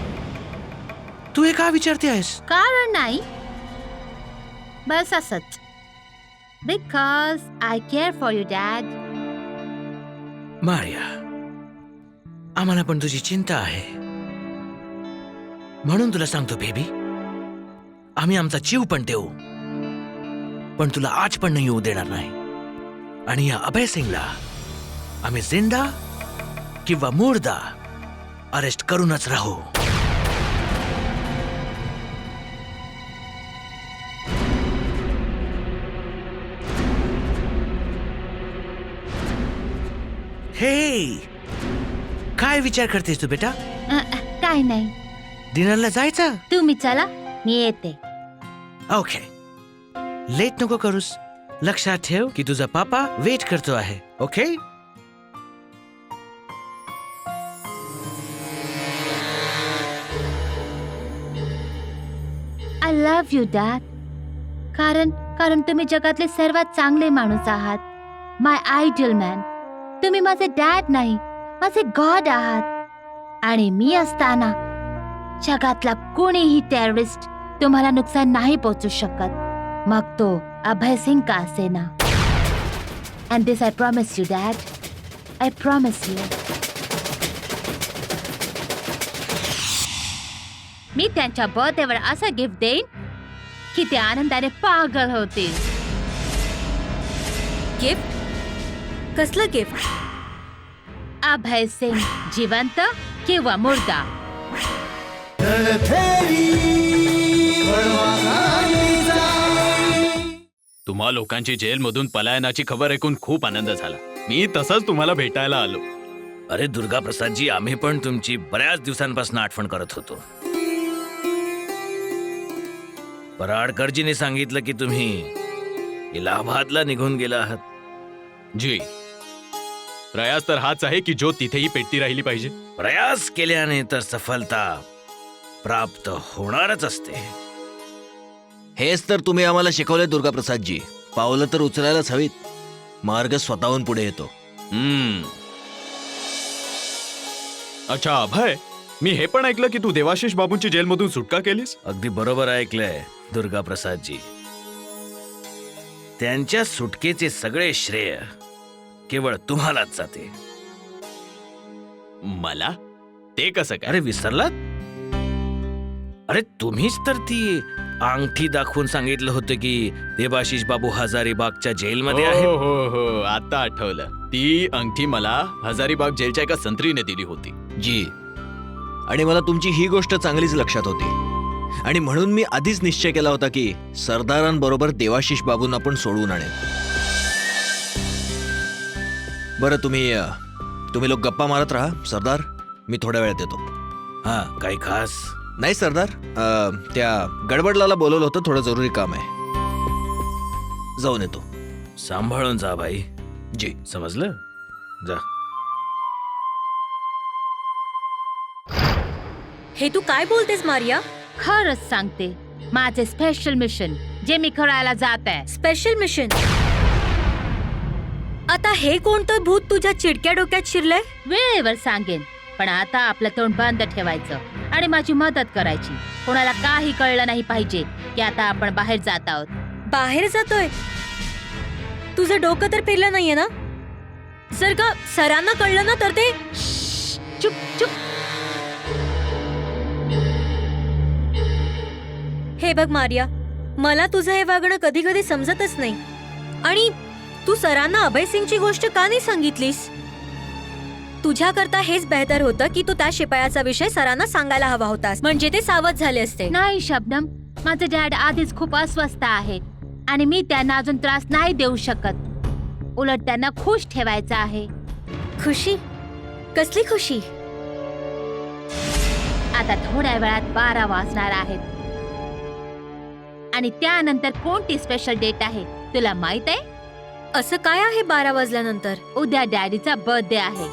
[SPEAKER 3] तू हे का विचारते आहेस?
[SPEAKER 11] कारण नाही, बस असंच. Because I care for you dad.
[SPEAKER 3] Maria, आम्हाला पण तुझी चिंता आहे, म्हणून तुला सांगतो बेबी, आम्ही आमचा जीव पण देऊ, पण तुला आज पण नाही येऊ देणार नाही. आणि या अभय सिंगला आम्ही जिंदा किंवा मुर्दा अरेस्ट करूनच राहू. हे काय विचार करतेस तू बेटा?
[SPEAKER 11] काय नाही,
[SPEAKER 3] डिनरला जायचं?
[SPEAKER 11] तुम्ही चला, मी येते.
[SPEAKER 3] ओके, लेट नको करूस. लक्षात ठेव की तुझा पापा वेट करतो आहे. Okay?
[SPEAKER 11] I love you dad. कारण तुम्ही जगातले सर्वात चांगले माणूस आहात. माय आयडियल मॅन. तुम्ही माझे डॅड नाही, माझे गॉड आहात. आणि मी असताना जगातला कोणीही टेररिस्ट तुम्हाला नुकसान नाही पोहोचू शकत, मग तो अभय सिंग का असेना. And this I promise you dad. I promise you. मी त्यांच्या बर्थडेवर असं गिफ्ट देईन की ते आनंदाने पागल होतील.
[SPEAKER 8] गिफ्ट? कसलं गिफ्ट?
[SPEAKER 11] अभय सिंग जिवंत किंवा मुर्दा.
[SPEAKER 7] तुम्हा लोकांची जेलमधून पलायनाची खबर ऐकून खूप आनंद झाला. मी तसंच तुम्हाला भेटायला आलो.
[SPEAKER 3] अरे दुर्गा प्रसादजी, आम्ही पण तुमची बऱ्याच दिवसांपासून आठवण करत होतो. पराडकरजीने सांगितलं की तुम्ही इलाहाबादला निघून गेला आहात.
[SPEAKER 7] जी, प्रयास तर हाच आहे की जो तिथेही पेटती राहिली पाहिजे.
[SPEAKER 3] प्रयास केल्याने तर सफलता प्राप्त होणारच असते.
[SPEAKER 12] हेच तर तुम्ही आम्हाला शिकवले दुर्गा प्रसादजी. पावलं तर उचलायलाच हवीत, मार्ग स्वतःहून पुढे येतो.
[SPEAKER 7] अच्छा अभय, मी हे पण ऐकलं की तू देवाशिष बाबूंची जेलमधून सुटका केलीस.
[SPEAKER 3] अगदी बरोबर ऐकलंय दुर्गा प्रसादजी. त्यांच्या सुटकेचे सगळे श्रेय केवळ तुम्हालाच जाते.
[SPEAKER 7] मला? ते कसं काय?
[SPEAKER 3] अरे विसरलात? अरे तुम्हीच तर ती अंगठी दाखवून सांगितलं होतं की देवाशिष बाबू हजारीबागच्या जेलमध्ये आहे.
[SPEAKER 7] हो हो हो, आता आठवलं. ती अंगठी मला हजारीबाग जेलच्या एका संत्रीने दिली होती.
[SPEAKER 12] जी, आणि मला तुमची ही गोष्ट चांगलीच लक्षात होती. आणि म्हणून मी आधीच निश्चय केला होता की सरदारांबरोबर देवाशिष बाबूंना पण सोडवून आणेन. बरं, तुम्ही लोक गप्पा मारत राहा. सरदार, मी थोड्या वेळात येतो.
[SPEAKER 3] हा, काही खास
[SPEAKER 12] नाही सरदार, त्या गडबडलाला बोलवलं होतं, थोडं जरुरी काम आहे. जाऊन येतो.
[SPEAKER 3] सांभाळून जा भाई.
[SPEAKER 12] जी,
[SPEAKER 3] समजलं? जा.
[SPEAKER 8] हे तू काय बोलतेस मारिया?
[SPEAKER 11] खरंच सांगते, माझे स्पेशल मिशन जे मी करायला जात आहे.
[SPEAKER 8] Special mission? आता हे कोणतं भूत तुझ्या चिडक्या डोक्यात शिरलंय?
[SPEAKER 11] वेळेवर सांगेन, पण आता आपलं तोंड बंद ठेवायचं आणि माझी मदत करायची. कोणाला काही कळलं नाही पाहिजे की आता आपण बाहेर जात आहोत.
[SPEAKER 8] बाहेर जातोय? तुझं डोकं तर फिरलं नाहीये ना? जर का सरांना कळलं ना तर ते...
[SPEAKER 11] चुप चुप.
[SPEAKER 8] हे बघ मारिया, मला तुझं हे वागणं कधी कधी समजतच नाही. आणि तू सरांना अभय सिंगची गोष्ट का नाही सांगितलीस? तुझ्याकरता हेच बेहतर होतं की तू त्या शिपायाचा विषय सरांना सांगायला हवा होतास, म्हणजे ते सावध झाले असते.
[SPEAKER 11] नाही शबनम, माझे डॅड आधीच खूप अस्वस्थ आहे आणि मी त्यांना अजून त्रास नाही देऊ शकत. उलट त्यांना खुश ठेवायचं आहे.
[SPEAKER 8] खुशी? कसली खुशी?
[SPEAKER 11] आता थोड्या वेळात 12 वाजणार आहेत आणि त्यानंतर कोणती स्पेशल डेट आहे तुला माहित आहे?
[SPEAKER 8] असं काय आहे 12 वाजल्यानंतर?
[SPEAKER 11] उद्या डॅडीचा बर्थडे आहे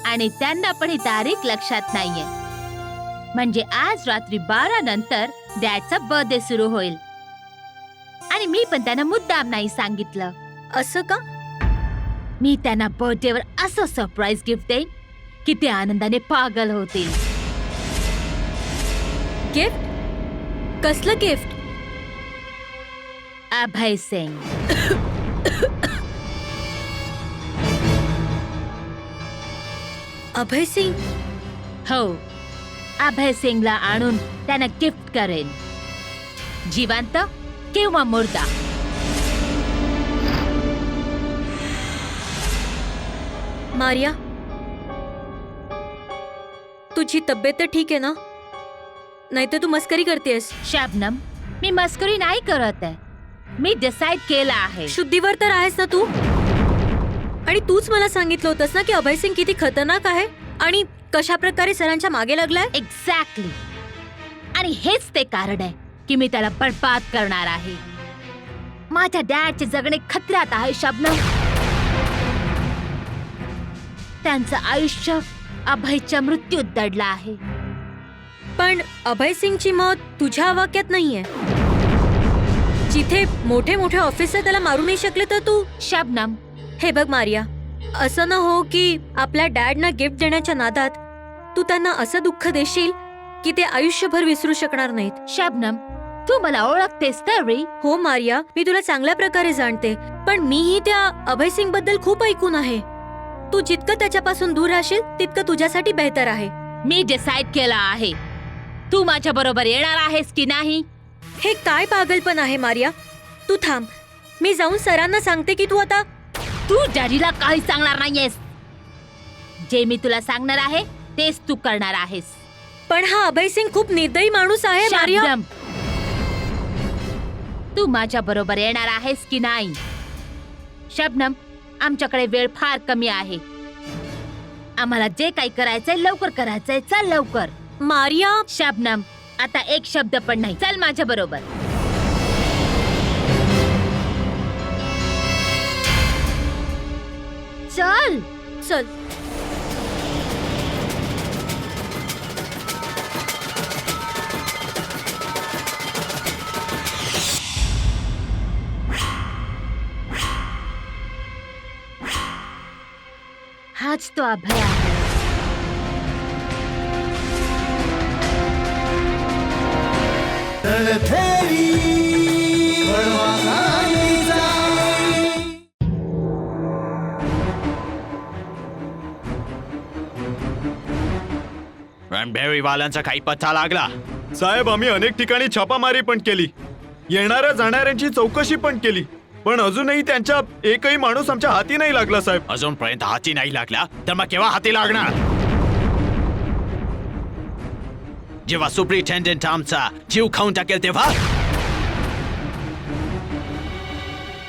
[SPEAKER 11] आणि त्यांना पण ही तारीख लक्षात नाहीये. म्हणजे आज रात्री 12 नंतर डॅडचा बर्थडे सुरू होईल आणि मी पण त्यांना मुद्दाम नाही सांगितलं.
[SPEAKER 8] असं का?
[SPEAKER 11] मी त्यांना बर्थडेवर असं सरप्राईज गिफ्ट देईन की ते आनंदाने पागल होतील.
[SPEAKER 8] गिफ्ट? कसलं गिफ्ट?
[SPEAKER 11] अभय सिंग.
[SPEAKER 8] अभय सिंग?
[SPEAKER 11] हो, अभय सिंगला आणून त्यांना गिफ्ट करेन, जिवंत किंवा मुर्दा.
[SPEAKER 8] मारिया, तुझी तब्येत तर ठीक आहे ना? नाही तर तू मस्करी करतेस.
[SPEAKER 11] शबनम, मी मस्करी नाही करत आहे. मी डिसाइड केलं आहे.
[SPEAKER 8] शुद्धीवर तर आहेस ना तू? आणि तूच मला सांगितलं होतंस ना की अभय सिंग किती खतरनाक आहे आणि कशा प्रकारे सरांच्या मागे लागलाय.
[SPEAKER 11] एक्झॅक्टली. आणि हेच ते कारण आहे की मी त्याला बरबाद करणार आहे. माझ्या डॅडचे जगणे खतऱ्यात आहे शबनम. त्यांचं आयुष्य अभयच्या मृत्यूत दडलं आहे.
[SPEAKER 8] पण अभय सिंगची मौत तुझ्या वाक्यात नाहीये. जिथे मोठे मोठे ऑफिसर त्याला मारू नाही शकले तर तू.
[SPEAKER 11] शबनम,
[SPEAKER 8] हे बघ मारिया, असं न हो की आपल्या डॅडना गिफ्ट देण्याच्या नादात तू त्यांना असं दुःख देशील की ते आयुष्यभर विसरू शकणार नाहीत.
[SPEAKER 11] शबनम, तू मला ओळखतेस तरी.
[SPEAKER 8] हो मारिया, मी तुला चांगल्या प्रकारे जाणते, पण मीही त्या अभय सिंग बद्दल खूप ऐकून आहे. तू जितकं त्याच्यापासून दूर राहशील तितकं तुझ्यासाठी बेहतर आहे.
[SPEAKER 11] मी डिसाइड केलं आहे. तू माझ्या बरोबर येणार आहेस की नाही?
[SPEAKER 8] हे काय पागलपण आहे मारिया. तू थांब, मी जाऊन सरांना सांगते की तू आता.
[SPEAKER 11] तू डॅडीला काही सांगणार नाहीयेस. जे मी तुला सांगणार आहे तेच तू करणार आहेस.
[SPEAKER 8] पण हा अभय सिंग खूप निर्दयी माणूस आहे मारिया.
[SPEAKER 11] शबनम, तू माझ्या बरोबर येणार आहेस की नाही? शबनम, आमच्याकडे वेळ फार कमी आहे. आम्हाला जे काही करायचंय लवकर करायचंय. चल लवकर.
[SPEAKER 8] मारिया.
[SPEAKER 11] शबनम, आता एक शब्द पण नाही. चल माझ्या बरोबर. चल
[SPEAKER 8] चल.
[SPEAKER 11] हाच तो अभय आहे.
[SPEAKER 1] रणभेरी वळवाचा.
[SPEAKER 2] रणभेरीवाल्यांचा काही पत्ता लागला?
[SPEAKER 7] साहेब, आम्ही अनेक ठिकाणी छापामारी पण केली, येणाऱ्या जाणाऱ्यांची चौकशी पण केली, पण अजूनही त्यांच्या एकही माणूस आमच्या हाती नाही लागला साहेब.
[SPEAKER 2] अजूनपर्यंत हाती नाही लागला तर मग केव्हा हाती लागणार? जेव्हा सुप्रिटेंडेंट आमचा जीव खाऊन टाकेल तेव्हा?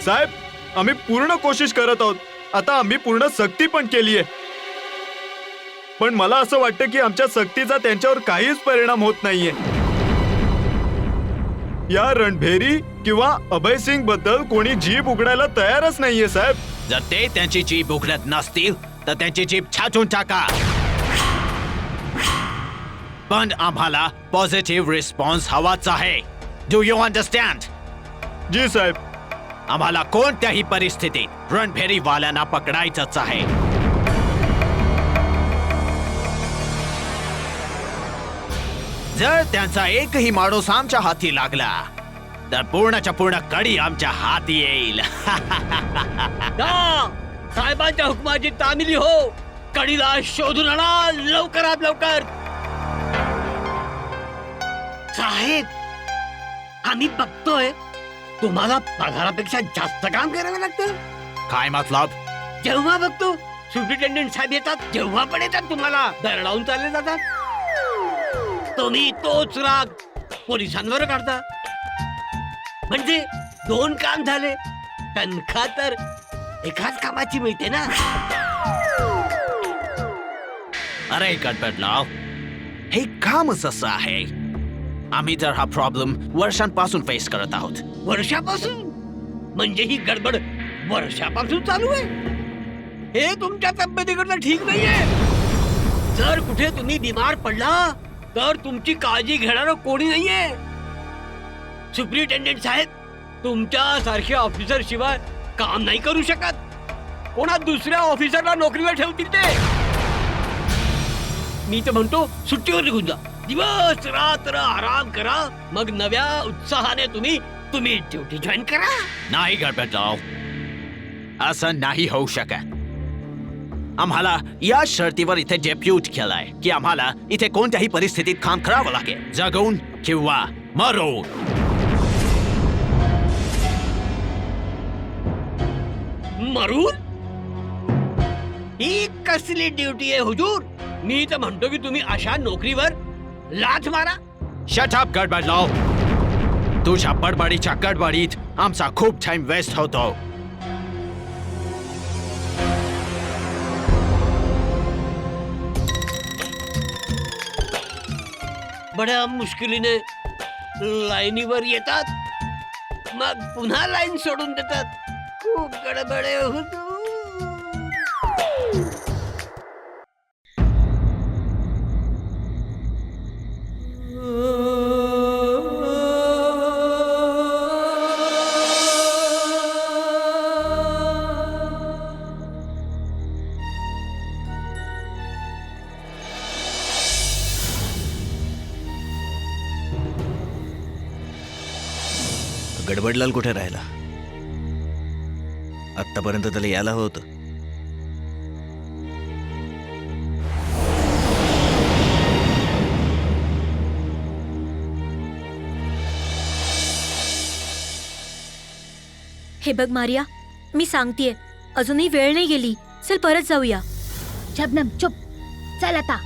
[SPEAKER 7] साहेब, आम्ही पूर्ण कोशिश करत आहोत. आता आम्ही पूर्ण सक्ती पण केली आहे, पण मला असं वाटतं की आमच्या सक्तीचा त्यांच्यावर काहीच परिणाम होत नाहीये. या रणभेरी किंवा अभय सिंग बद्दल कोणी जीभ उघडायला तयारच नाहीये साहेब.
[SPEAKER 2] जर ते त्यांची जीभ उघडत नसतील तर त्यांची जीभ छाटून टाका. पण आम्हाला पॉझिटिव्ह रिस्पॉन्स हवाच आहे. Do you understand?
[SPEAKER 7] जी साहेब.
[SPEAKER 2] आम्हाला कोणत्याही परिस्थितीत रणभेरीवाल्यांना पकडायचंच आहे. जर त्यांचा एकही माणूस आमच्या हाती लागला तर पूर्णच्या पूर्ण कडी आमच्या हाती येईल.
[SPEAKER 10] साहेबांच्या हुकमाची तामिली हो. कडीला शोधून आणा लवकरात लवकर.
[SPEAKER 4] साहेब, आम्ही बघतोय तुम्हाला पगारापेक्षा जास्त काम करावं लागतं.
[SPEAKER 2] काय मतलब?
[SPEAKER 4] जेव्हा बघतो सुप्रिटेंडेंट साहेब येतात, जेव्हा पण येतात तुम्हाला दरडावून चालले जातात. तुम्ही तोच राग पोलिसांवर काढता. म्हणजे 2 काम झाले. तनखा तर एकाच कामाची मिळते ना.
[SPEAKER 2] अरे गडबडलाव, हे कामच असं आहे. आम्ही तर हा प्रॉब्लेम वर्षांपासून फेस करत आहोत.
[SPEAKER 4] वर्षापासून? म्हणजे ही गडबड वर्षापासून चालू आहे. हे तुमच्या तब्येतीकडनं ठीक नाहीये. जर कुठे तुम्ही बिमार पडला तर तुमची काळजी घेणारं कोणी नाहीये. सुप्रिटेंडेंट साहेब तुमच्या सारख्या ऑफिसर शिवाय काम नाही करू शकत. कोणा दुसऱ्या ऑफिसरला नोकरीवर ठेवतील ते. मी तर म्हणतो सुट्टीवर निघून जा, दिवस रात्र आराम करा, मग नव्या उत्साहाने तुम्ही ड्युटी जॉईन करा.
[SPEAKER 2] नाही गडबडराव, असं नाही होऊ शकत. आम्हाला या शर्तीवर इथे डेप्यूट केलाय की आम्हाला इथे कोणत्याही परिस्थितीत काम करावं लागेल, जगून किंवा मरून.
[SPEAKER 4] मरून? ही कसली ड्युटी आहे हुजूर? मी तर म्हणतो की तुम्ही अशा नोकरीवर लाथ मारा.
[SPEAKER 2] शट अप गडबडराव, तुझ्या बडबडीच्या गडबडीत आमचा खूप टाइम वेस्ट होतो.
[SPEAKER 4] बड्या मुश्किलीने लाईनीवर येतात, मग पुन्हा लाईन सोडून देतात. खूप गडबड आहे हुजूर.
[SPEAKER 12] गडबडलाल कुठे राहिला? आत्तापर्यंत त्याला यायला हवं होतं.
[SPEAKER 8] हे बघ मारिया, मी सांगतेय, अजूनही वेळ नाही गेली. चल परत जाऊया.
[SPEAKER 11] शबनम चुप, चल आता.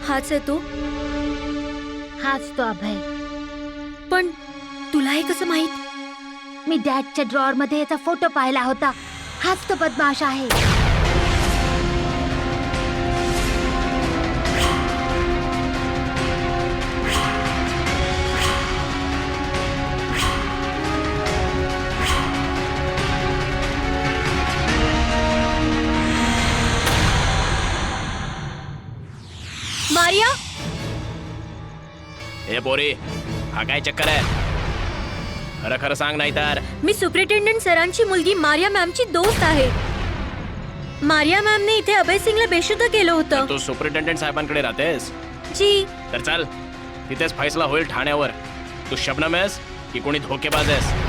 [SPEAKER 8] हाच आहे तो?
[SPEAKER 11] हाच तो अभय.
[SPEAKER 8] पण तुला हे कसं माहित?
[SPEAKER 11] मी डॅडच्या ड्रॉअर मध्ये याचा फोटो पाहिला होता. हाच तो बदमाश आहे.
[SPEAKER 8] मारिया,
[SPEAKER 9] हे पोरी, हा काय चक्कर आहे? खरं खरं सांग, नाही तर.
[SPEAKER 8] मी सुपरिटेंडंट सरांची मुलगी मारिया मॅमची दोस्त आहे. मारिया मॅमने इथे अभय सिंगला बेशुद्ध केलं होतं.
[SPEAKER 9] तू सुपरिटेंडंट साहेबांकडे राहतेस?
[SPEAKER 8] जी.
[SPEAKER 9] तर चल, तिथेच फैसला होईल ठाण्यावर. तू शबनम आहेस की कोणी धोकेबाज आहेस?